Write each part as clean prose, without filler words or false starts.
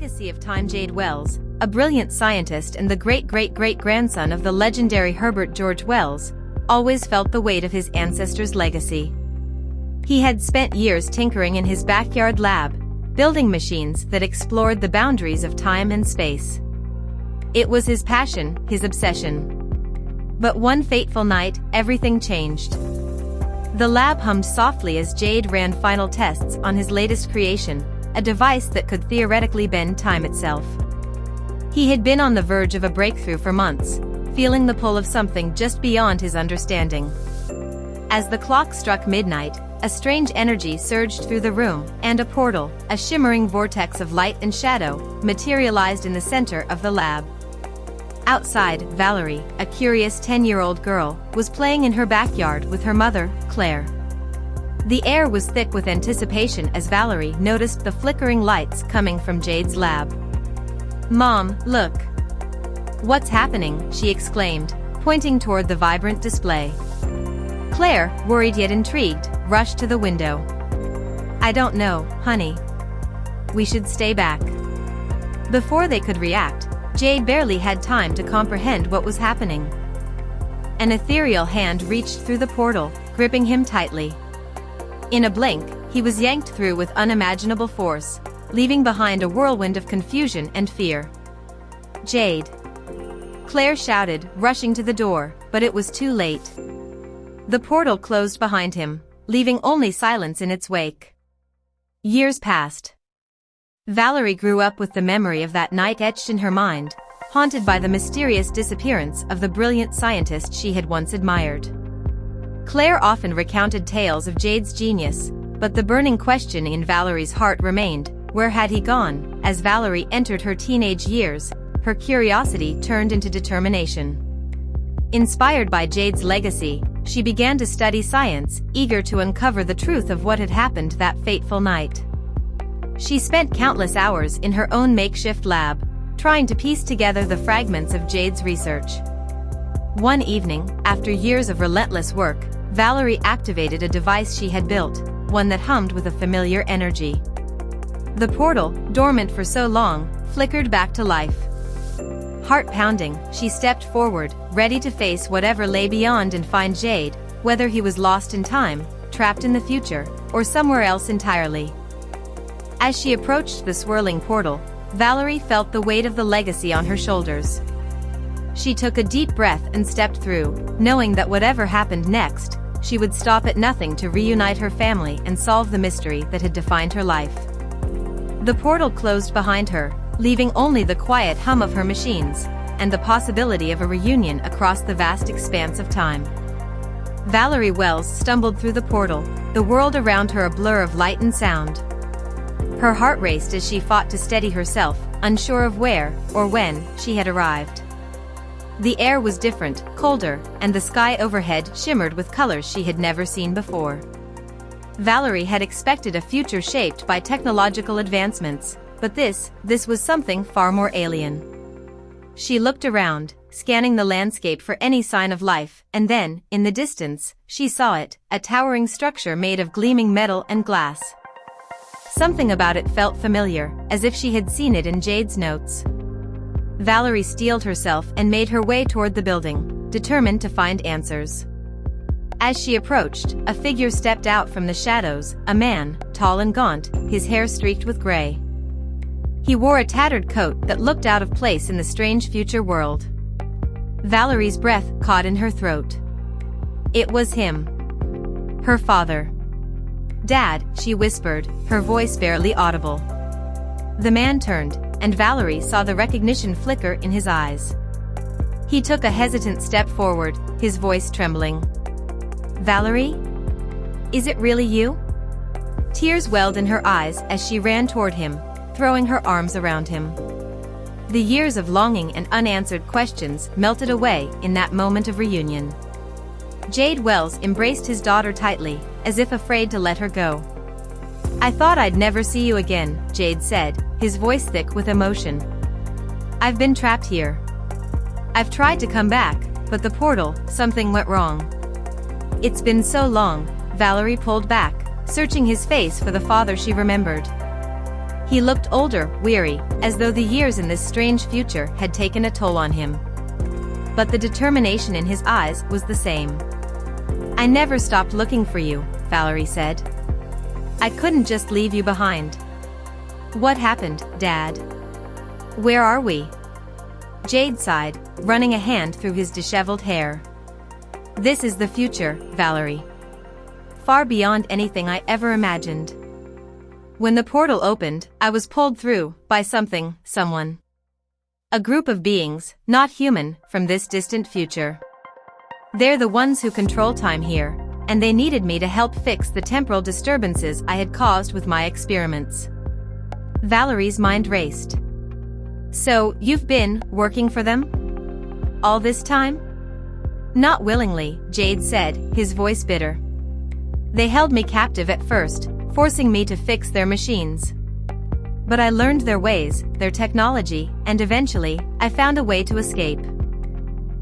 legacy of time. Jade Wells, a brilliant scientist and the great-great-great-grandson of the legendary Herbert George Wells, always felt the weight of his ancestors' legacy. He had spent years tinkering in his backyard lab, building machines that explored the boundaries of time and space. It was his passion, his obsession. But one fateful night, everything changed. The lab hummed softly as Jade ran final tests on his latest creation, a device that could theoretically bend time itself. He had been on the verge of a breakthrough for months, feeling the pull of something just beyond his understanding. As the clock struck midnight, a strange energy surged through the room, and a portal, a shimmering vortex of light and shadow, materialized in the center of the lab. Outside, Valerie, a curious 10-year-old girl, was playing in her backyard with her mother, Claire. The air was thick with anticipation as Valerie noticed the flickering lights coming from Jade's lab. "Mom, look! What's happening?" she exclaimed, pointing toward the vibrant display. Claire, worried yet intrigued, rushed to the window. "I don't know, honey. We should stay back." Before they could react, Jade barely had time to comprehend what was happening. An ethereal hand reached through the portal, gripping him tightly. In a blink, he was yanked through with unimaginable force, leaving behind a whirlwind of confusion and fear. "Jade!" Claire shouted, rushing to the door, but it was too late. The portal closed behind him, leaving only silence in its wake. Years passed. Valerie grew up with the memory of that night etched in her mind, haunted by the mysterious disappearance of the brilliant scientist she had once admired. Claire often recounted tales of Jade's genius, but the burning question in Valerie's heart remained, where had he gone? As Valerie entered her teenage years, her curiosity turned into determination. Inspired by Jade's legacy, she began to study science, eager to uncover the truth of what had happened that fateful night. She spent countless hours in her own makeshift lab, trying to piece together the fragments of Jade's research. One evening, after years of relentless work, Valerie activated a device she had built, one that hummed with a familiar energy. The portal, dormant for so long, flickered back to life. Heart pounding, she stepped forward, ready to face whatever lay beyond and find Jade, whether he was lost in time, trapped in the future, or somewhere else entirely. As she approached the swirling portal, Valerie felt the weight of the legacy on her shoulders. She took a deep breath and stepped through, knowing that whatever happened next, she would stop at nothing to reunite her family and solve the mystery that had defined her life. The portal closed behind her, leaving only the quiet hum of her machines, and the possibility of a reunion across the vast expanse of time. Valerie Wells stumbled through the portal, the world around her a blur of light and sound. Her heart raced as she fought to steady herself, unsure of where, or when, she had arrived. The air was different, colder, and the sky overhead shimmered with colors she had never seen before. Valerie had expected a future shaped by technological advancements, but this was something far more alien. She looked around, scanning the landscape for any sign of life, and then, in the distance, she saw it, a towering structure made of gleaming metal and glass. Something about it felt familiar, as if she had seen it in Jade's notes. Valerie steeled herself and made her way toward the building, determined to find answers. As she approached, a figure stepped out from the shadows, a man, tall and gaunt, his hair streaked with gray. He wore a tattered coat that looked out of place in the strange future world. Valerie's breath caught in her throat. It was him. Her father. "Dad," she whispered, her voice barely audible. The man turned, and Valerie saw the recognition flicker in his eyes. He took a hesitant step forward, his voice trembling. "Valerie? Is it really you?" Tears welled in her eyes as she ran toward him, throwing her arms around him. The years of longing and unanswered questions melted away in that moment of reunion. Jade Wells embraced his daughter tightly, as if afraid to let her go. "I thought I'd never see you again," Jade said, his voice thick with emotion. "I've been trapped here. I've tried to come back, but the portal, something went wrong." "It's been so long," Valerie pulled back, searching his face for the father she remembered. He looked older, weary, as though the years in this strange future had taken a toll on him. But the determination in his eyes was the same. "I never stopped looking for you," Valerie said. "I couldn't just leave you behind." "What happened, Dad? Where are we?" Jade sighed, running a hand through his disheveled hair. "This is the future, Valerie. Far beyond anything I ever imagined. When the portal opened, I was pulled through by someone. A group of beings, not human, from this distant future. They're the ones who control time here, and they needed me to help fix the temporal disturbances I had caused with my experiments." Valerie's mind raced. "So, you've been working for them? All this time?" "Not willingly," Jade said, his voice bitter. "They held me captive at first, forcing me to fix their machines. But I learned their ways, their technology, and eventually, I found a way to escape.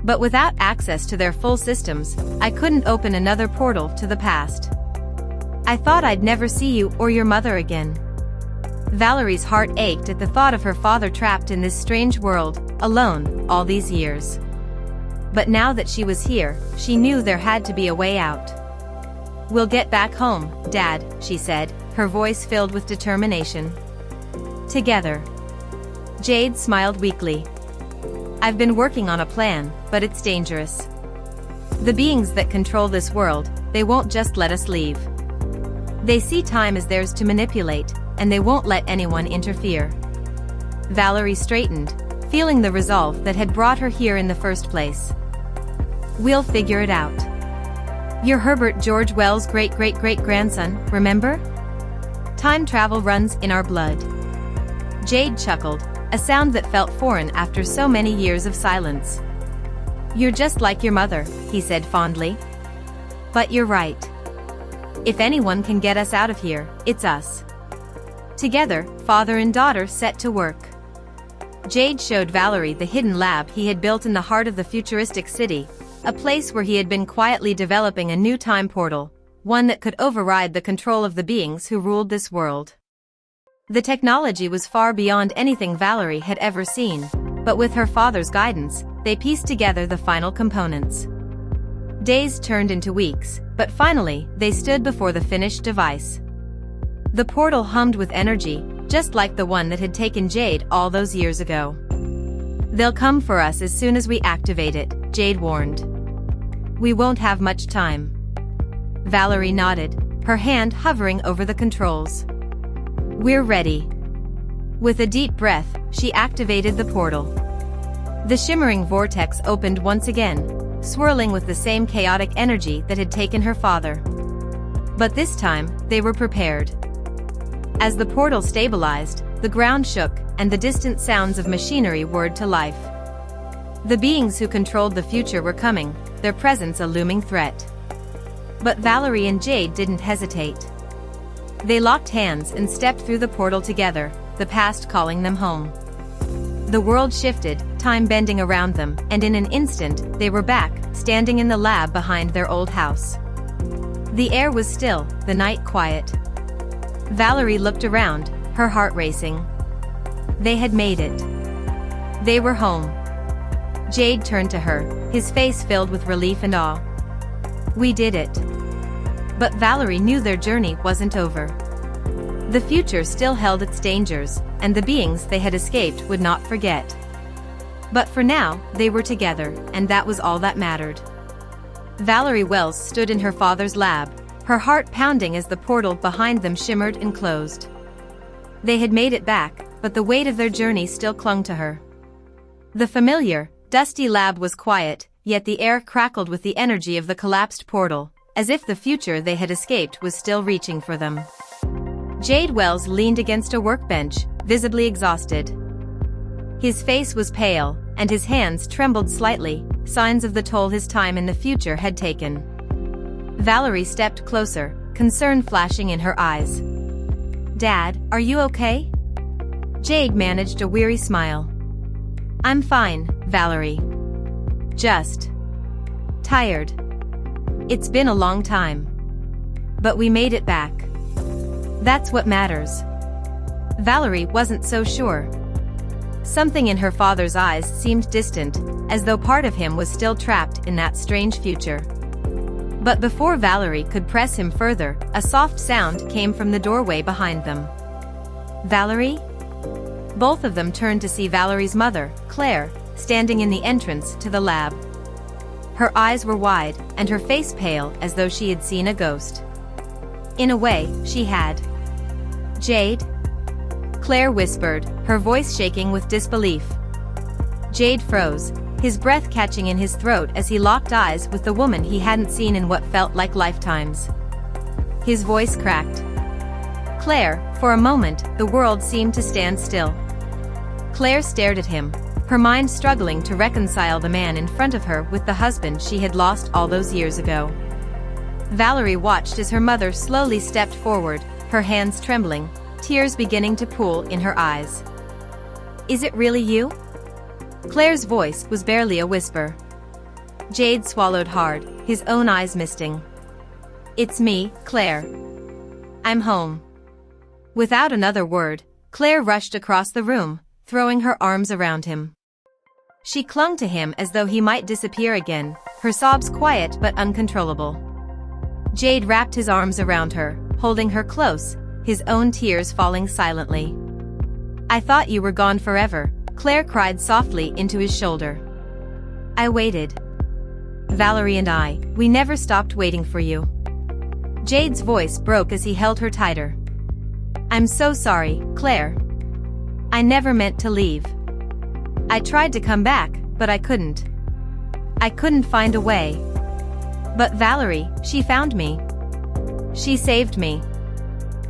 But without access to their full systems, I couldn't open another portal to the past. I thought I'd never see you or your mother again." Valerie's heart ached at the thought of her father trapped in this strange world, alone, all these years. But now that she was here, she knew there had to be a way out. "We'll get back home, Dad," she said, her voice filled with determination. "Together." Jade smiled weakly. "I've been working on a plan, but it's dangerous. The beings that control this world, they won't just let us leave. They see time as theirs to manipulate, and they won't let anyone interfere." Valerie straightened, feeling the resolve that had brought her here in the first place. "We'll figure it out. You're Herbert George Wells' great-great-great-grandson, remember? Time travel runs in our blood." Jade chuckled, a sound that felt foreign after so many years of silence. "You're just like your mother," he said fondly. "But you're right. If anyone can get us out of here, it's us." Together, father and daughter set to work. Jade showed Valerie the hidden lab he had built in the heart of the futuristic city, a place where he had been quietly developing a new time portal, one that could override the control of the beings who ruled this world. The technology was far beyond anything Valerie had ever seen, but with her father's guidance, they pieced together the final components. Days turned into weeks, but finally, they stood before the finished device. The portal hummed with energy, just like the one that had taken Jade all those years ago. "They'll come for us as soon as we activate it," Jade warned. "We won't have much time." Valerie nodded, her hand hovering over the controls. "We're ready." With a deep breath, she activated the portal. The shimmering vortex opened once again, swirling with the same chaotic energy that had taken her father. But this time, they were prepared. As the portal stabilized, the ground shook, and the distant sounds of machinery whirred to life. The beings who controlled the future were coming, their presence a looming threat. But Valerie and Jade didn't hesitate. They locked hands and stepped through the portal together, the past calling them home. The world shifted, time bending around them, and in an instant, they were back, standing in the lab behind their old house. The air was still, the night quiet. Valerie looked around, her heart racing. They had made it. They were home. Jade turned to her, his face filled with relief and awe. "We did it." But Valerie knew their journey wasn't over. The future still held its dangers, and the beings they had escaped would not forget. But for now, they were together, and that was all that mattered. Valerie Wells stood in her father's lab, her heart pounding as the portal behind them shimmered and closed. They had made it back, but the weight of their journey still clung to her. The familiar, dusty lab was quiet, yet the air crackled with the energy of the collapsed portal, as if the future they had escaped was still reaching for them. Jade Wells leaned against a workbench, visibly exhausted. His face was pale, and his hands trembled slightly, signs of the toll his time in the future had taken. Valerie stepped closer, concern flashing in her eyes. "Dad, are you okay?" Jade managed a weary smile. "I'm fine, Valerie. Just tired. It's been a long time. But we made it back. That's what matters." Valerie wasn't so sure. Something in her father's eyes seemed distant, as though part of him was still trapped in that strange future. But before Valerie could press him further, a soft sound came from the doorway behind them. "Valerie?" Both of them turned to see Valerie's mother, Claire, standing in the entrance to the lab. Her eyes were wide, and her face pale as though she had seen a ghost. In a way, she had. "Jade?" Claire whispered, her voice shaking with disbelief. Jade froze, his breath catching in his throat as he locked eyes with the woman he hadn't seen in what felt like lifetimes. His voice cracked. "Claire," for a moment, the world seemed to stand still. Claire stared at him, her mind struggling to reconcile the man in front of her with the husband she had lost all those years ago. Valerie watched as her mother slowly stepped forward, her hands trembling, tears beginning to pool in her eyes. "Is it really you?" Claire's voice was barely a whisper. Jade swallowed hard, his own eyes misting. "It's me, Claire. I'm home." Without another word, Claire rushed across the room, throwing her arms around him. She clung to him as though he might disappear again, her sobs quiet but uncontrollable. Jade wrapped his arms around her, holding her close, his own tears falling silently. "I thought you were gone forever," Claire cried softly into his shoulder. "I waited. Valerie and we never stopped waiting for you." Jade's voice broke as he held her tighter. "I'm so sorry, Claire. I never meant to leave. I tried to come back, but I couldn't. I couldn't find a way. But Valerie, she found me. She saved me."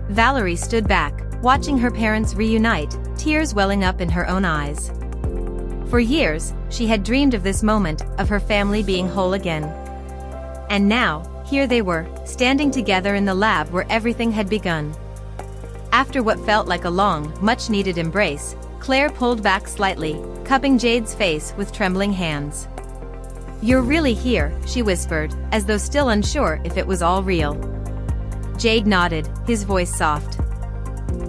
Valerie stood back, watching her parents reunite, tears welling up in her own eyes. For years, she had dreamed of this moment, of her family being whole again. And now, here they were, standing together in the lab where everything had begun. After what felt like a long, much-needed embrace, Claire pulled back slightly, cupping Jade's face with trembling hands. "You're really here," she whispered, as though still unsure if it was all real. Jade nodded, his voice soft.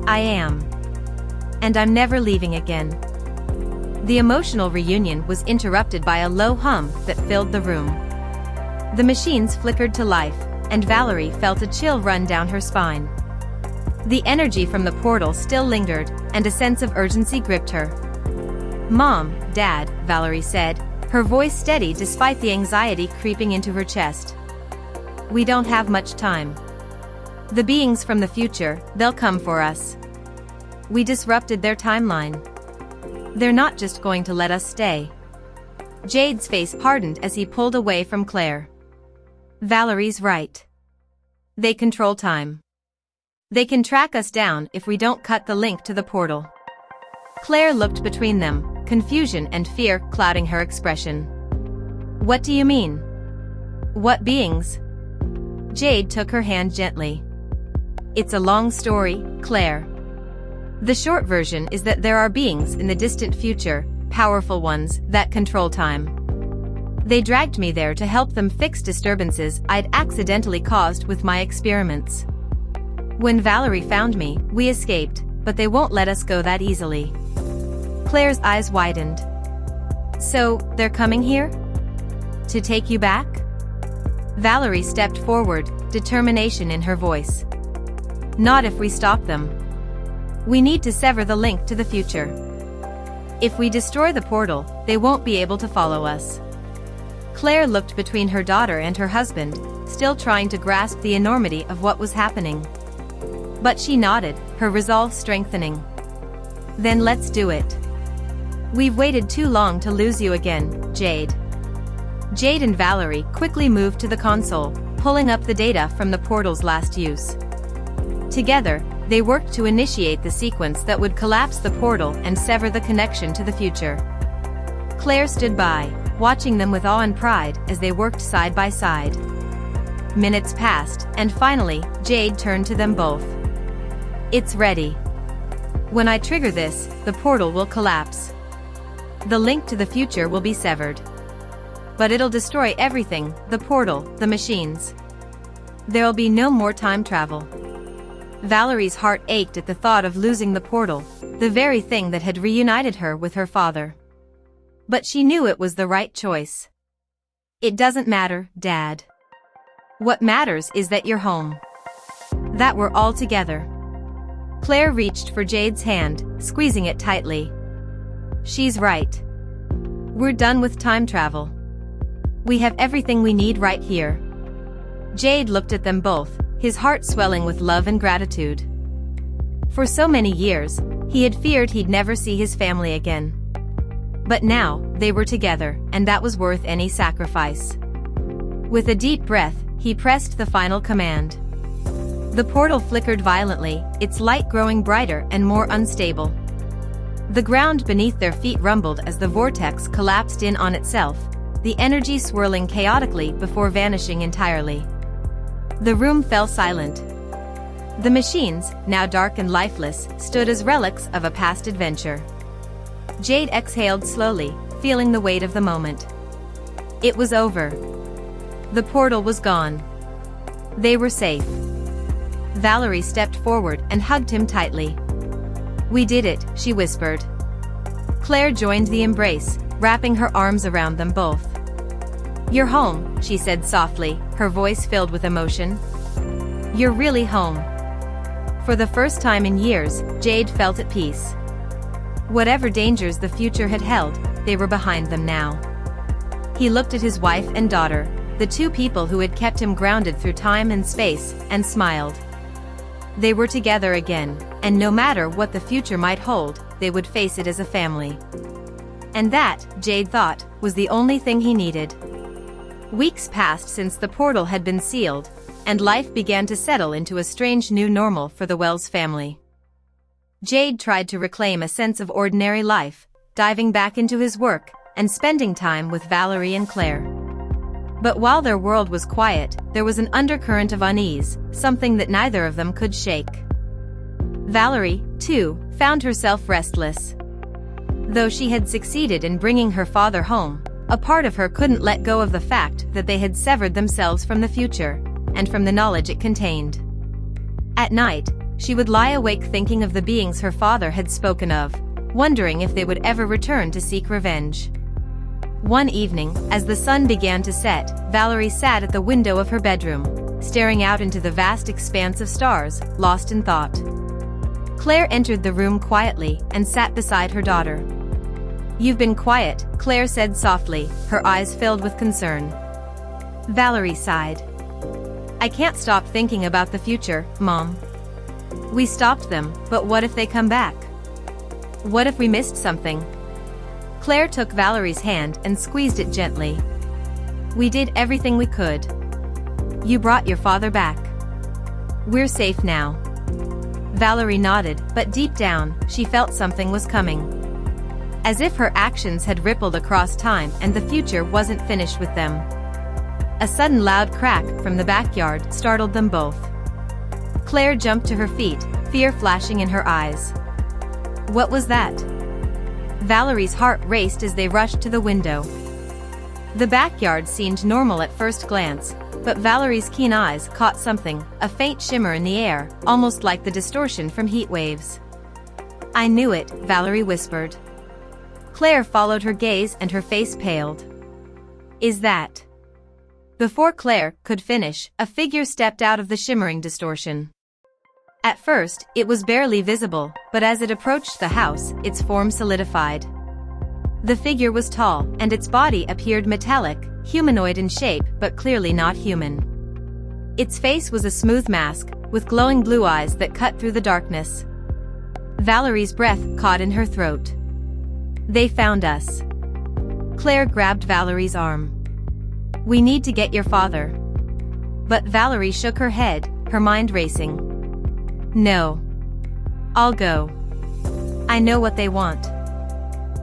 "I am. And I'm never leaving again." The emotional reunion was interrupted by a low hum that filled the room. The machines flickered to life, and Valerie felt a chill run down her spine. The energy from the portal still lingered, and a sense of urgency gripped her. "Mom, Dad," Valerie said, her voice steady despite the anxiety creeping into her chest. "We don't have much time. The beings from the future, they'll come for us. We disrupted their timeline. They're not just going to let us stay." Jade's face hardened as he pulled away from Claire. "Valerie's right. They control time. They can track us down if we don't cut the link to the portal." Claire looked between them, confusion and fear clouding her expression. "What do you mean? What beings?" Jade took her hand gently. "It's a long story, Claire. The short version is that there are beings in the distant future, powerful ones, that control time. They dragged me there to help them fix disturbances I'd accidentally caused with my experiments. When Valerie found me, we escaped, but they won't let us go that easily." Claire's eyes widened. "So, they're coming here? To take you back?" Valerie stepped forward, determination in her voice. "Not if we stop them. We need to sever the link to the future. If we destroy the portal, they won't be able to follow us." Claire looked between her daughter and her husband, still trying to grasp the enormity of what was happening. But she nodded, her resolve strengthening. "Then let's do it. We've waited too long to lose you again, Jade." Jade and Valerie quickly moved to the console, pulling up the data from the portal's last use. Together, they worked to initiate the sequence that would collapse the portal and sever the connection to the future. Claire stood by, watching them with awe and pride as they worked side by side. Minutes passed, and finally, Jade turned to them both. "It's ready. When I trigger this, the portal will collapse. The link to the future will be severed. But it'll destroy everything, the portal, the machines. There'll be no more time travel. Valerie's heart ached at the thought of losing the portal, the very thing that had reunited her with her father. But she knew it was the right choice. It doesn't matter, Dad. What matters is that you're home. That we're all together. Claire reached for Jade's hand, squeezing it tightly. She's right. We're done with time travel. We have everything we need right here. Jade looked at them both, his heart swelling with love and gratitude. For so many years, he had feared he'd never see his family again. But now, they were together, and that was worth any sacrifice. With a deep breath, he pressed the final command. The portal flickered violently, its light growing brighter and more unstable. The ground beneath their feet rumbled as the vortex collapsed in on itself, the energy swirling chaotically before vanishing entirely. The room fell silent. The machines, now dark and lifeless, stood as relics of a past adventure. Jade exhaled slowly, feeling the weight of the moment. It was over. The portal was gone. They were safe. Valerie stepped forward and hugged him tightly. We did it, she whispered. Claire joined the embrace, wrapping her arms around them both. You're home, she said softly, her voice filled with emotion. You're really home. For the first time in years, Jade felt at peace. Whatever dangers the future had held, they were behind them now. He looked at his wife and daughter, the two people who had kept him grounded through time and space, and smiled. They were together again, and no matter what the future might hold, they would face it as a family. And that, Jade thought, was the only thing he needed. Weeks passed since the portal had been sealed, and life began to settle into a strange new normal for the Wells family. Jade tried to reclaim a sense of ordinary life, diving back into his work, and spending time with Valerie and Claire. But while their world was quiet, there was an undercurrent of unease, something that neither of them could shake. Valerie, too, found herself restless. Though she had succeeded in bringing her father home, a part of her couldn't let go of the fact that they had severed themselves from the future, and from the knowledge it contained. At night, she would lie awake thinking of the beings her father had spoken of, wondering if they would ever return to seek revenge. One evening, as the sun began to set, Valerie sat at the window of her bedroom, staring out into the vast expanse of stars, lost in thought. Claire entered the room quietly and sat beside her daughter. You've been quiet, Claire said softly, her eyes filled with concern. Valerie sighed. I can't stop thinking about the future, Mom. We stopped them, but what if they come back? What if we missed something? Claire took Valerie's hand and squeezed it gently. We did everything we could. You brought your father back. We're safe now. Valerie nodded, but deep down, she felt something was coming. As if her actions had rippled across time and the future wasn't finished with them. A sudden loud crack from the backyard startled them both. Claire jumped to her feet, fear flashing in her eyes. What was that? Valerie's heart raced as they rushed to the window. The backyard seemed normal at first glance, but Valerie's keen eyes caught something, a faint shimmer in the air, almost like the distortion from heat waves. I knew it, Valerie whispered. Claire followed her gaze and her face paled. Is that? Before Claire could finish, a figure stepped out of the shimmering distortion. At first, it was barely visible, but as it approached the house, its form solidified. The figure was tall, and its body appeared metallic, humanoid in shape but clearly not human. Its face was a smooth mask, with glowing blue eyes that cut through the darkness. Valerie's breath caught in her throat. They found us. Claire grabbed Valerie's arm. We need to get your father. But Valerie shook her head, her mind racing. No. I'll go. I know what they want.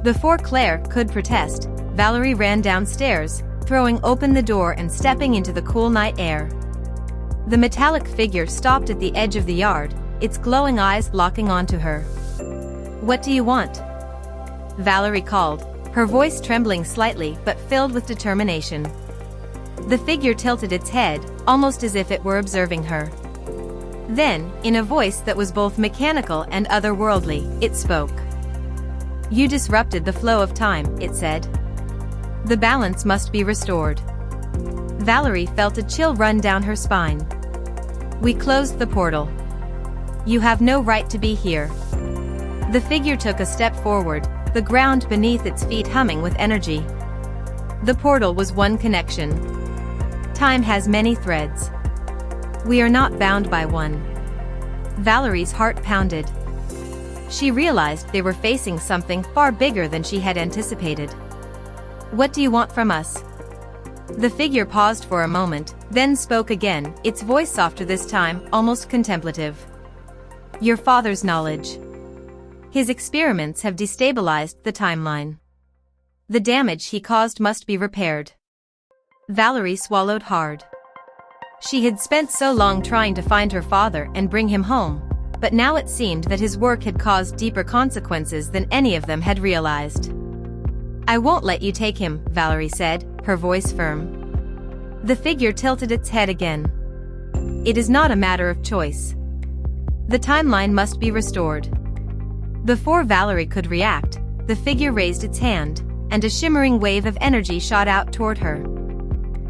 Before Claire could protest, Valerie ran downstairs, throwing open the door and stepping into the cool night air. The metallic figure stopped at the edge of the yard, its glowing eyes locking onto her. What do you want? Valerie called, her voice trembling slightly but filled with determination. The figure tilted its head, almost as if it were observing her. Then, in a voice that was both mechanical and otherworldly, it spoke. "You disrupted the flow of time," it said. "The balance must be restored." Valerie felt a chill run down her spine. "We closed the portal. You have no right to be here." The figure took a step forward, the ground beneath its feet humming with energy. The portal was one connection. Time has many threads. We are not bound by one. Valerie's heart pounded. She realized they were facing something far bigger than she had anticipated. "What do you want from us?" The figure paused for a moment, then spoke again, its voice softer this time, almost contemplative. "Your father's knowledge. His experiments have destabilized the timeline. The damage he caused must be repaired." Valerie swallowed hard. She had spent so long trying to find her father and bring him home, but now it seemed that his work had caused deeper consequences than any of them had realized. "I won't let you take him," Valerie said, her voice firm. The figure tilted its head again. "It is not a matter of choice. The timeline must be restored." Before Valerie could react, the figure raised its hand, and a shimmering wave of energy shot out toward her.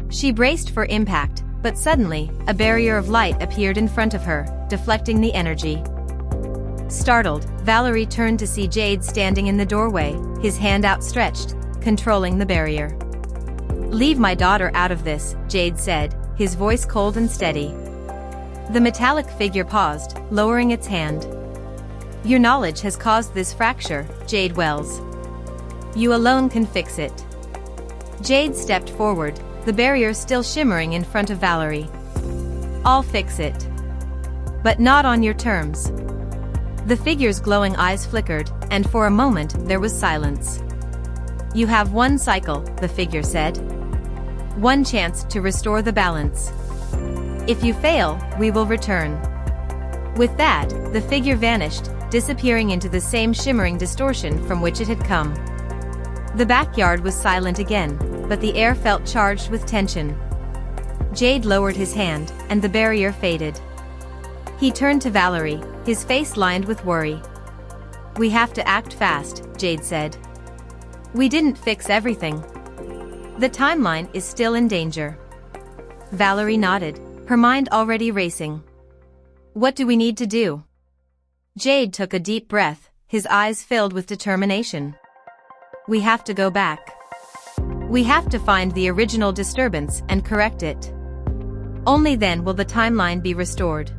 She braced for impact, but suddenly, a barrier of light appeared in front of her, deflecting the energy. Startled, Valerie turned to see Jade standing in the doorway, his hand outstretched, controlling the barrier. "Leave my daughter out of this," Jade said, his voice cold and steady. The metallic figure paused, lowering its hand. "Your knowledge has caused this fracture, Jade Wells. You alone can fix it." Jade stepped forward, the barrier still shimmering in front of Valerie. "I'll fix it. But not on your terms." The figure's glowing eyes flickered, and for a moment there was silence. "You have one cycle," the figure said. "One chance to restore the balance. If you fail, we will return." With that, the figure vanished, disappearing into the same shimmering distortion from which it had come. The backyard was silent again, but the air felt charged with tension. Jade lowered his hand, and the barrier faded. He turned to Valerie, his face lined with worry. "We have to act fast," Jade said. "We didn't fix everything. The timeline is still in danger." Valerie nodded, her mind already racing. "What do we need to do?" Jade took a deep breath, his eyes filled with determination. "We have to go back. We have to find the original disturbance and correct it. Only then will the timeline be restored."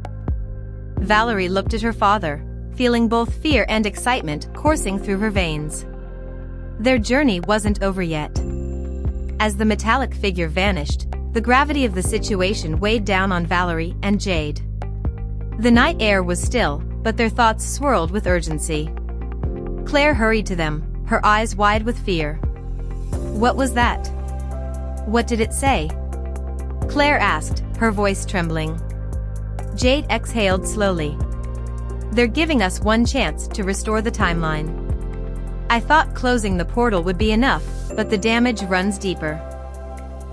Valerie looked at her father, feeling both fear and excitement coursing through her veins. Their journey wasn't over yet. As the metallic figure vanished, the gravity of the situation weighed down on Valerie and Jade. The night air was still, but their thoughts swirled with urgency. Claire hurried to them, her eyes wide with fear. "What was that? What did it say?" Claire asked, her voice trembling. Jade exhaled slowly. "They're giving us one chance to restore the timeline. I thought closing the portal would be enough, but the damage runs deeper.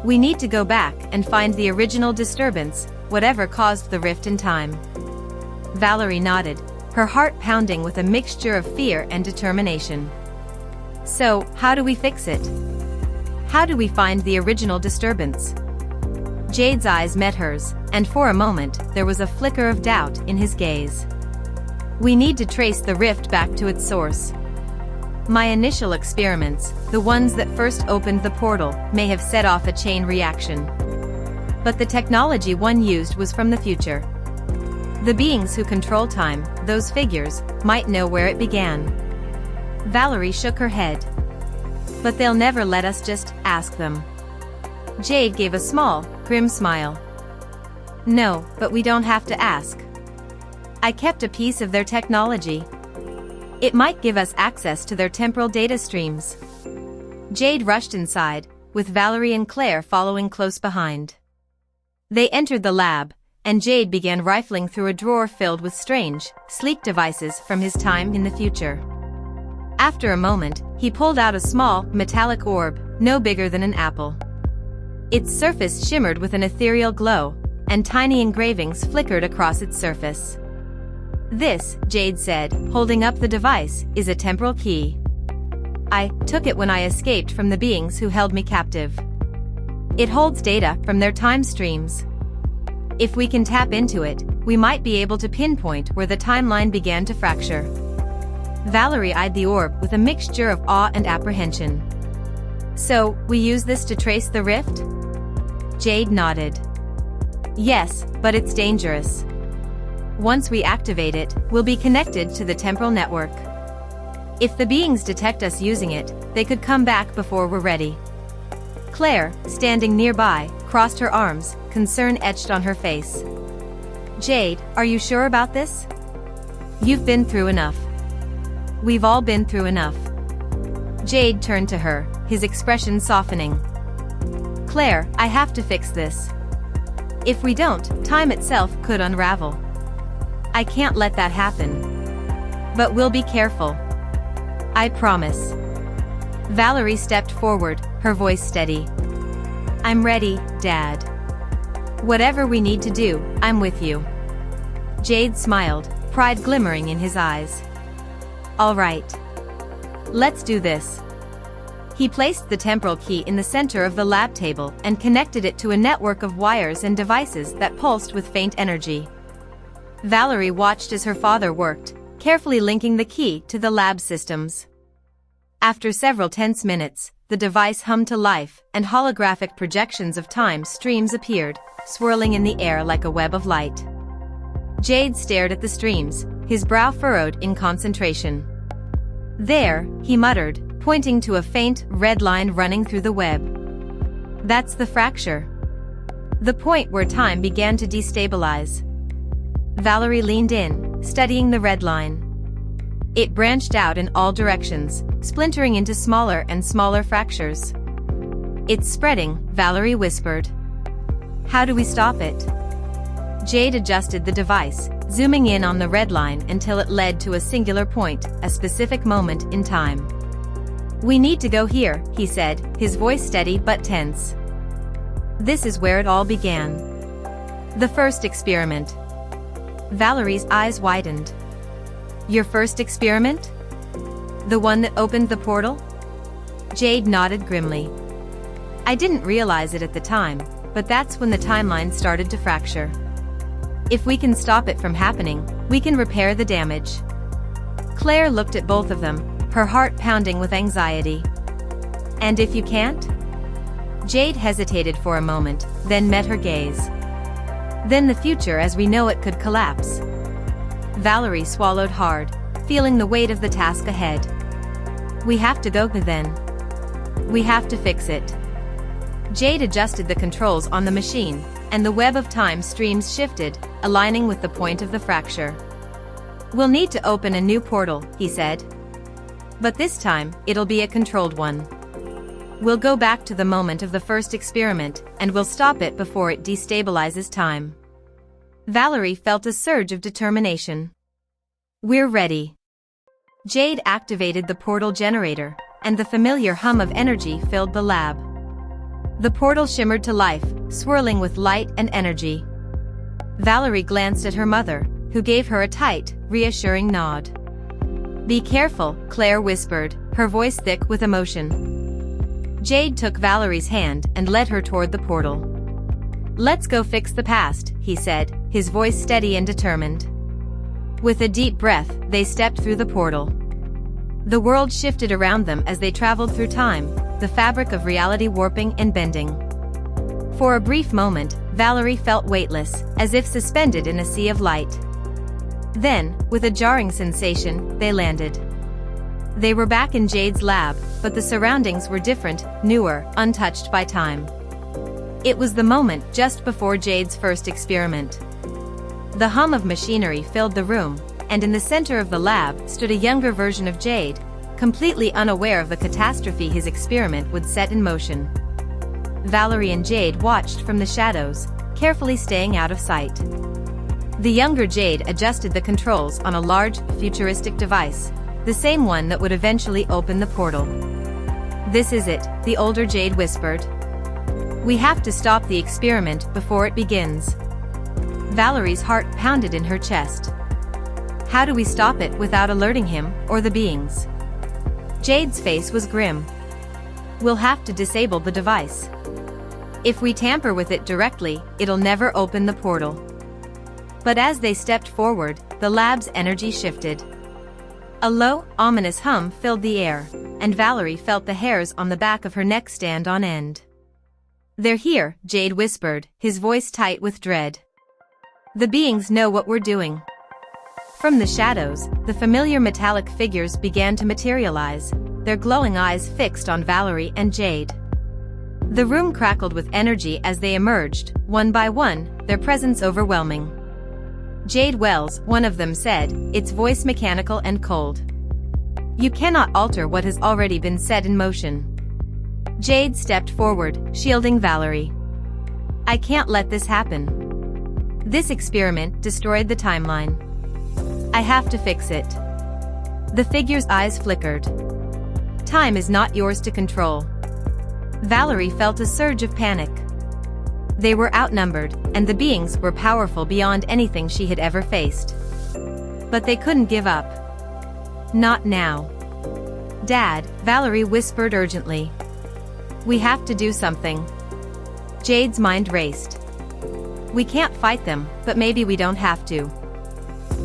We need to go back and find the original disturbance, whatever caused the rift in time." Valerie nodded, her heart pounding with a mixture of fear and determination. "So, how do we fix it? How do we find the original disturbance?" Jade's eyes met hers, and for a moment, there was a flicker of doubt in his gaze. "We need to trace the rift back to its source. My initial experiments, the ones that first opened the portal, may have set off a chain reaction. But the technology one used was from the future. The beings who control time, those figures, might know where it began." Valerie shook her head. "But they'll never let us just ask them." Jade gave a small, grim smile. "No, but we don't have to ask. I kept a piece of their technology. It might give us access to their temporal data streams." Jade rushed inside, with Valerie and Claire following close behind. They entered the lab, and Jade began rifling through a drawer filled with strange, sleek devices from his time in the future. After a moment, he pulled out a small, metallic orb, no bigger than an apple. Its surface shimmered with an ethereal glow, and tiny engravings flickered across its surface. "This," Jade said, holding up the device, "is a temporal key. I took it when I escaped from the beings who held me captive. It holds data from their time streams. If we can tap into it, we might be able to pinpoint where the timeline began to fracture." Valerie eyed the orb with a mixture of awe and apprehension. "So, we use this to trace the rift?" Jade nodded. "Yes, but it's dangerous. Once we activate it, we'll be connected to the temporal network. If the beings detect us using it, they could come back before we're ready." Claire, standing nearby, crossed her arms, concern etched on her face. "Jade, are you sure about this? You've been through enough. We've all been through enough." Jade turned to her, his expression softening. "Claire, I have to fix this. If we don't, time itself could unravel. I can't let that happen. But we'll be careful. I promise." Valerie stepped forward, her voice steady. "I'm ready, Dad. Whatever we need to do, I'm with you." Jade smiled, pride glimmering in his eyes. "All right. Let's do this." He placed the temporal key in the center of the lab table and connected it to a network of wires and devices that pulsed with faint energy. Valerie watched as her father worked, carefully linking the key to the lab systems. After several tense minutes, the device hummed to life, and holographic projections of time streams appeared, swirling in the air like a web of light. Jade stared at the streams, his brow furrowed in concentration. "There," he muttered, pointing to a faint, red line running through the web. "That's the fracture. The point where time began to destabilize." Valerie leaned in, studying the red line. It branched out in all directions, splintering into smaller and smaller fractures. "It's spreading," Valerie whispered. "How do we stop it?" Jade adjusted the device, zooming in on the red line until it led to a singular point, a specific moment in time. "We need to go here," he said, his voice steady but tense. "This is where it all began. The first experiment." Valerie's eyes widened. "Your first experiment? The one that opened the portal?" Jade nodded grimly. "I didn't realize it at the time, but that's when the timeline started to fracture. If we can stop it from happening, we can repair the damage." Claire looked at both of them, her heart pounding with anxiety. "And if you can't?" Jade hesitated for a moment, then met her gaze. "Then the future as we know it could collapse." Valerie swallowed hard, feeling the weight of the task ahead. "We have to go then. We have to fix it." Jade adjusted the controls on the machine, and the web of time streams shifted, aligning with the point of the fracture. "We'll need to open a new portal," he said. "But this time, it'll be a controlled one. We'll go back to the moment of the first experiment, and we'll stop it before it destabilizes time." Valerie felt a surge of determination. "We're ready." Jade activated the portal generator, and the familiar hum of energy filled the lab. The portal shimmered to life, swirling with light and energy. Valerie glanced at her mother, who gave her a tight, reassuring nod. "Be careful," Claire whispered, her voice thick with emotion. Jade took Valerie's hand and led her toward the portal. "Let's go fix the past," he said, his voice steady and determined. With a deep breath, they stepped through the portal. The world shifted around them as they traveled through time, the fabric of reality warping and bending. For a brief moment, Valerie felt weightless, as if suspended in a sea of light. Then, with a jarring sensation, they landed. They were back in Jade's lab, but the surroundings were different, newer, untouched by time. It was the moment just before Jade's first experiment. The hum of machinery filled the room, and in the center of the lab stood a younger version of Jade, completely unaware of the catastrophe his experiment would set in motion. Valerie and Jade watched from the shadows, carefully staying out of sight. The younger Jade adjusted the controls on a large, futuristic device, the same one that would eventually open the portal. "This is it," the older Jade whispered. "We have to stop the experiment before it begins." Valerie's heart pounded in her chest. How do we stop it without alerting him, or the beings? Jade's face was grim. We'll have to disable the device. If we tamper with it directly, it'll never open the portal. But as they stepped forward, the lab's energy shifted. A low, ominous hum filled the air, and Valerie felt the hairs on the back of her neck stand on end. They're here, Jade whispered, his voice tight with dread. The beings know what we're doing. From the shadows, the familiar metallic figures began to materialize, their glowing eyes fixed on Valerie and Jade. The room crackled with energy as they emerged, one by one, their presence overwhelming. Jade Wells, one of them said, its voice mechanical and cold. You cannot alter what has already been set in motion. Jade stepped forward, shielding Valerie. I can't let this happen. This experiment destroyed the timeline. I have to fix it. The figure's eyes flickered. Time is not yours to control. Valerie felt a surge of panic. They were outnumbered, and the beings were powerful beyond anything she had ever faced. But they couldn't give up. Not now. Dad, Valerie whispered urgently. We have to do something. Jade's mind raced. We can't fight them, but maybe we don't have to.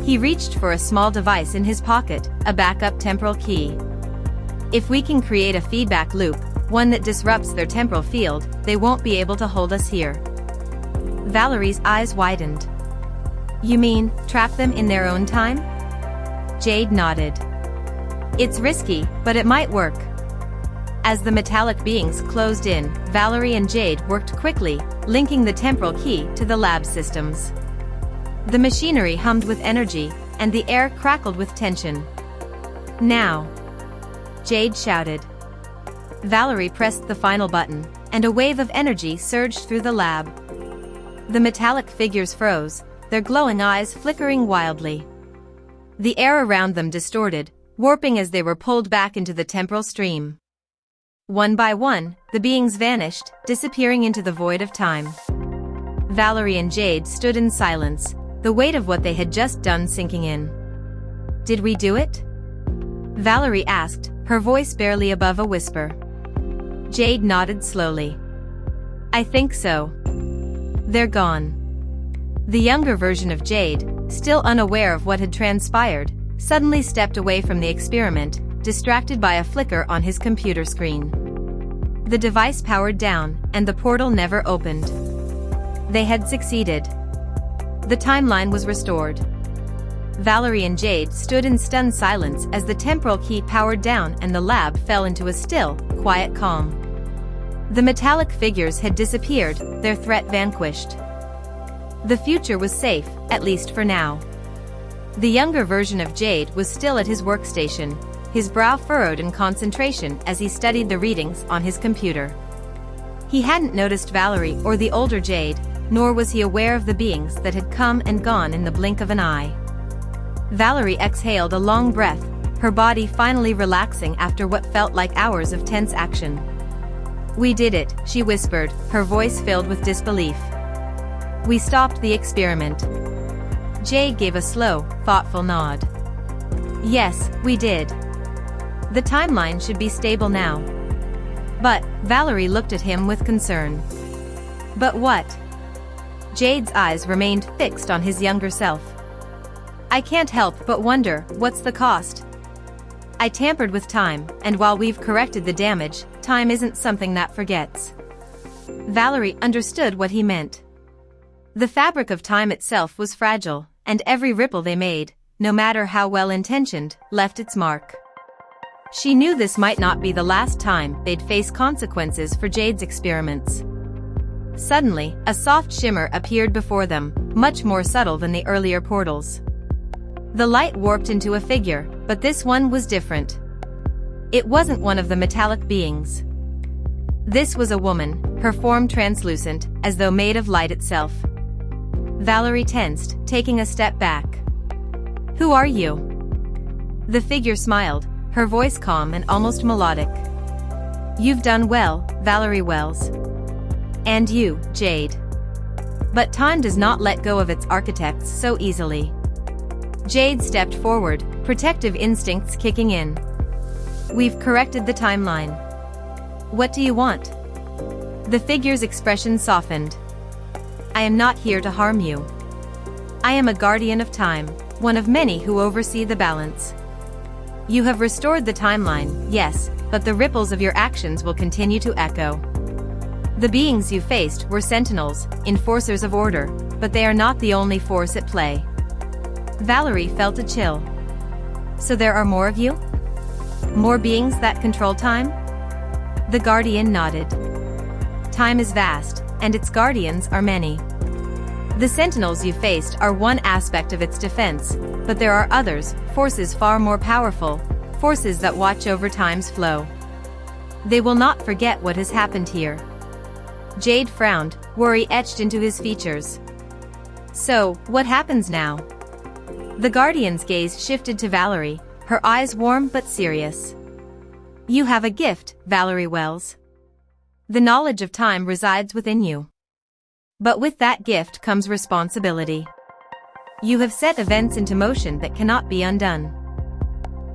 He reached for a small device in his pocket, a backup temporal key. If we can create a feedback loop, one that disrupts their temporal field, they won't be able to hold us here. Valerie's eyes widened. You mean, trap them in their own time? Jade nodded. It's risky, but it might work. As the metallic beings closed in, Valerie and Jade worked quickly, linking the temporal key to the lab systems. The machinery hummed with energy, and the air crackled with tension. Now! Jade shouted. Valerie pressed the final button, and a wave of energy surged through the lab. The metallic figures froze, their glowing eyes flickering wildly. The air around them distorted, warping as they were pulled back into the temporal stream. One by one, the beings vanished, disappearing into the void of time. Valerie and Jade stood in silence, the weight of what they had just done sinking in. Did we do it? Valerie asked, her voice barely above a whisper. Jade nodded slowly. I think so. They're gone. The younger version of Jade, still unaware of what had transpired, suddenly stepped away from the experiment, distracted by a flicker on his computer screen. The device powered down, and the portal never opened. They had succeeded. The timeline was restored. Valerie and Jade stood in stunned silence as the temporal key powered down and the lab fell into a still, quiet calm. The metallic figures had disappeared, their threat vanquished. The future was safe, at least for now. The younger version of Jade was still at his workstation, his brow furrowed in concentration as he studied the readings on his computer. He hadn't noticed Valerie or the older Jade, nor was he aware of the beings that had come and gone in the blink of an eye. Valerie exhaled a long breath, her body finally relaxing after what felt like hours of tense action. We did it, she whispered, her voice filled with disbelief. We stopped the experiment. Jade gave a slow, thoughtful nod. Yes, we did. The timeline should be stable now. But, Valerie looked at him with concern. But what? Jade's eyes remained fixed on his younger self. I can't help but wonder, what's the cost? I tampered with time, and while we've corrected the damage, time isn't something that forgets. Valerie understood what he meant. The fabric of time itself was fragile, and every ripple they made, no matter how well-intentioned, left its mark. She knew this might not be the last time they'd face consequences for Jade's experiments. Suddenly, a soft shimmer appeared before them, much more subtle than the earlier portals. The light warped into a figure, but this one was different. It wasn't one of the metallic beings. This was a woman, her form translucent, as though made of light itself. Valerie tensed, taking a step back. Who are you? The figure smiled, her voice calm and almost melodic. You've done well, Valerie Wells. And you, Jade. But time does not let go of its architects so easily. Jade stepped forward, protective instincts kicking in. We've corrected the timeline. What do you want? The figure's expression softened. I am not here to harm you. I am a guardian of time, one of many who oversee the balance. You have restored the timeline, yes, but the ripples of your actions will continue to echo. The beings you faced were sentinels, enforcers of order, but they are not the only force at play. Valerie felt a chill. So there are more of you? More beings that control time? The guardian nodded. Time is vast, and its guardians are many. The sentinels you faced are one aspect of its defense, but there are others, forces far more powerful, forces that watch over time's flow. They will not forget what has happened here. Jade frowned, worry etched into his features. So, what happens now? The guardian's gaze shifted to Valerie, her eyes warm but serious. You have a gift, Valerie Wells. The knowledge of time resides within you. But with that gift comes responsibility. You have set events into motion that cannot be undone.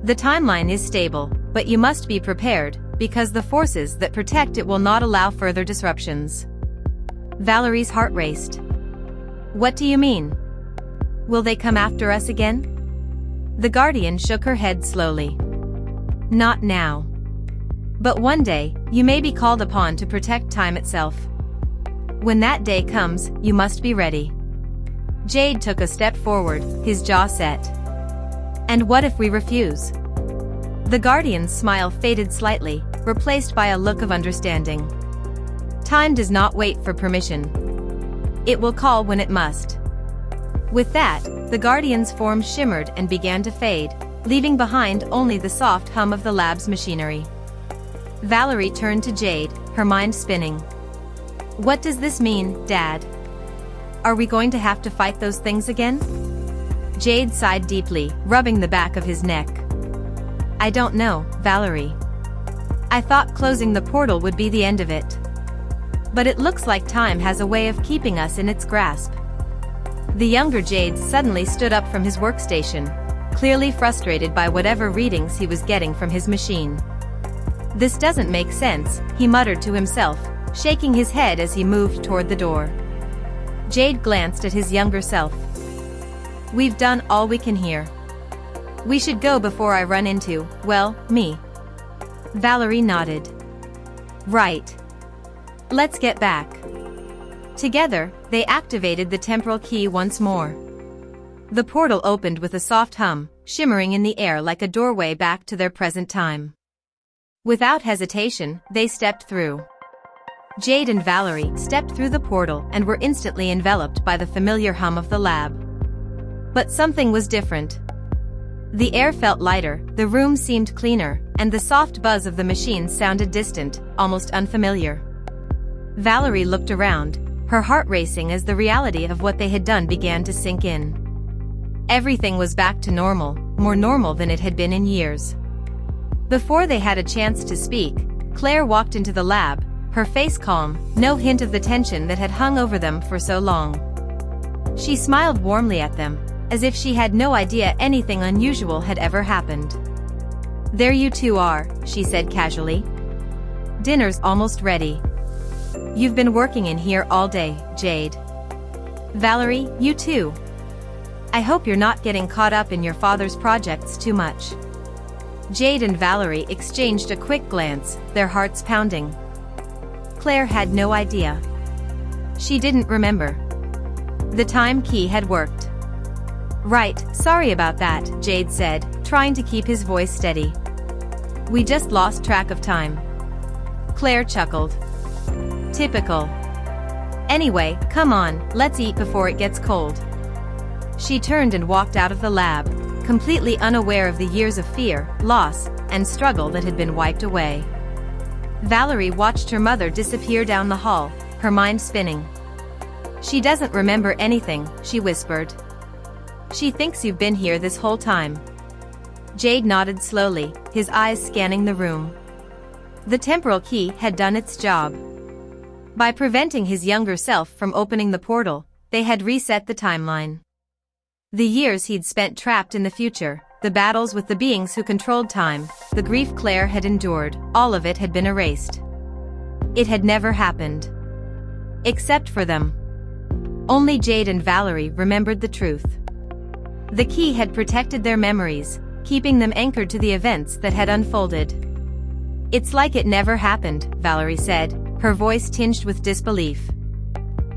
The timeline is stable, but you must be prepared, because the forces that protect it will not allow further disruptions. Valerie's heart raced. What do you mean? Will they come after us again? The guardian shook her head slowly. Not now. But one day, you may be called upon to protect time itself. When that day comes, you must be ready. Jade took a step forward, his jaw set. And what if we refuse? The guardian's smile faded slightly, replaced by a look of understanding. Time does not wait for permission. It will call when it must. With that, the guardian's form shimmered and began to fade, leaving behind only the soft hum of the lab's machinery. Valerie turned to Jade, her mind spinning. What does this mean, Dad? Are we going to have to fight those things again? Jade sighed deeply, rubbing the back of his neck. I don't know, Valerie. I thought closing the portal would be the end of it. But it looks like time has a way of keeping us in its grasp. The younger Jade suddenly stood up from his workstation, clearly frustrated by whatever readings he was getting from his machine. This doesn't make sense, he muttered to himself, shaking his head as he moved toward the door. Jade glanced at his younger self. We've done all we can here. We should go before I run into, well, me. Valerie nodded. Right. Let's get back. Together, they activated the temporal key once more. The portal opened with a soft hum, shimmering in the air like a doorway back to their present time. Without hesitation, they stepped through. Jade and Valerie stepped through the portal and were instantly enveloped by the familiar hum of the lab. But something was different. The air felt lighter, the room seemed cleaner, and the soft buzz of the machine sounded distant, almost unfamiliar. Valerie looked around, her heart racing as the reality of what they had done began to sink in. Everything was back to normal, more normal than it had been in years. Before they had a chance to speak, Claire walked into the lab, her face calm, no hint of the tension that had hung over them for so long. She smiled warmly at them, as if she had no idea anything unusual had ever happened. There you two are, she said casually. Dinner's almost ready. You've been working in here all day, Jade. Valerie, you too. I hope you're not getting caught up in your father's projects too much. Jade and Valerie exchanged a quick glance, their hearts pounding. Claire had no idea. She didn't remember. The time key had worked. Right, sorry about that, Jade said, trying to keep his voice steady. We just lost track of time. Claire chuckled. Typical. Anyway, come on, let's eat before it gets cold. She turned and walked out of the lab, completely unaware of the years of fear, loss, and struggle that had been wiped away. Valerie watched her mother disappear down the hall, her mind spinning. She doesn't remember anything, she whispered. She thinks you've been here this whole time. Jade nodded slowly, his eyes scanning the room. The temporal key had done its job. By preventing his younger self from opening the portal, they had reset the timeline. The years he'd spent trapped in the future, the battles with the beings who controlled time, the grief Claire had endured, all of it had been erased. It had never happened. Except for them. Only Jade and Valerie remembered the truth. The key had protected their memories, keeping them anchored to the events that had unfolded. "It's like it never happened," Valerie said, her voice tinged with disbelief.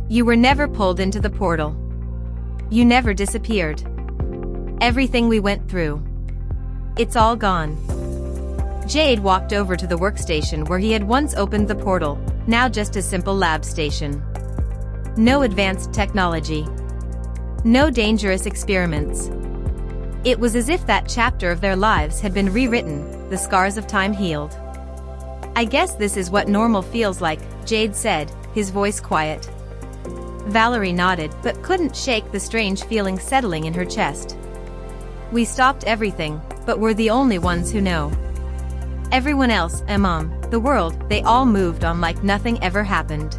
"You were never pulled into the portal. You never disappeared. Everything we went through. It's all gone." Jade walked over to the workstation where he had once opened the portal, now just a simple lab station. No advanced technology. No dangerous experiments. It was as if that chapter of their lives had been rewritten, the scars of time healed. "I guess this is what normal feels like," Jade said, his voice quiet. Valerie nodded but couldn't shake the strange feeling settling in her chest. "We stopped everything, but we're the only ones who know. Everyone else, Mom, the world, they all moved on like nothing ever happened."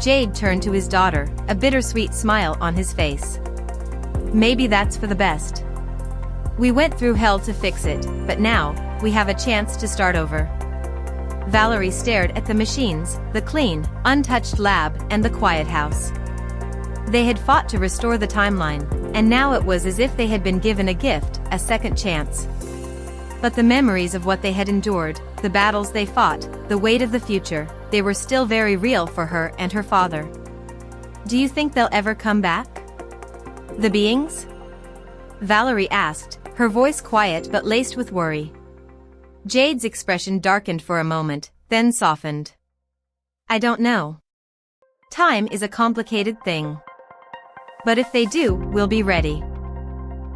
Jade turned to his daughter, a bittersweet smile on his face. "Maybe that's for the best. We went through hell to fix it, but now, we have a chance to start over." Valerie stared at the machines, the clean, untouched lab, and the quiet house. They had fought to restore the timeline, and now it was as if they had been given a gift, a second chance. But the memories of what they had endured, the battles they fought, the weight of the future, they were still very real for her and her father. "Do you think they'll ever come back? The beings?" Valerie asked, her voice quiet but laced with worry. Jade's expression darkened for a moment, then softened. "I don't know. Time is a complicated thing. But if they do, we'll be ready."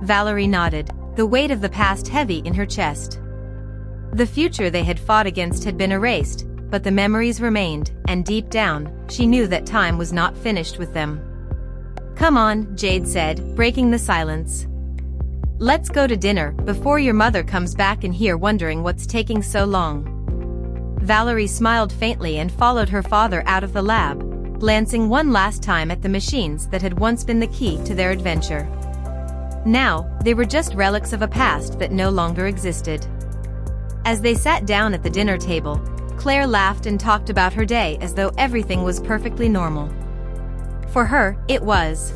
Valerie nodded, the weight of the past heavy in her chest. The future they had fought against had been erased, but the memories remained, and deep down, she knew that time was not finished with them. "Come on," Jade said, breaking the silence. "Let's go to dinner, before your mother comes back in here wondering what's taking so long." Valerie smiled faintly and followed her father out of the lab, glancing one last time at the machines that had once been the key to their adventure. Now, they were just relics of a past that no longer existed. As they sat down at the dinner table, Claire laughed and talked about her day as though everything was perfectly normal. For her, it was.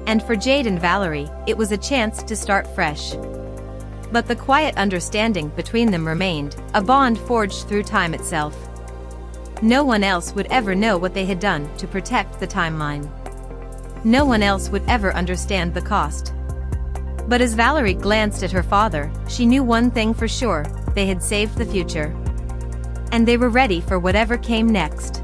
And for Jade and Valerie, it was a chance to start fresh. But the quiet understanding between them remained, a bond forged through time itself. No one else would ever know what they had done to protect the timeline. No one else would ever understand the cost. But as Valerie glanced at her father, she knew one thing for sure, they had saved the future. And they were ready for whatever came next.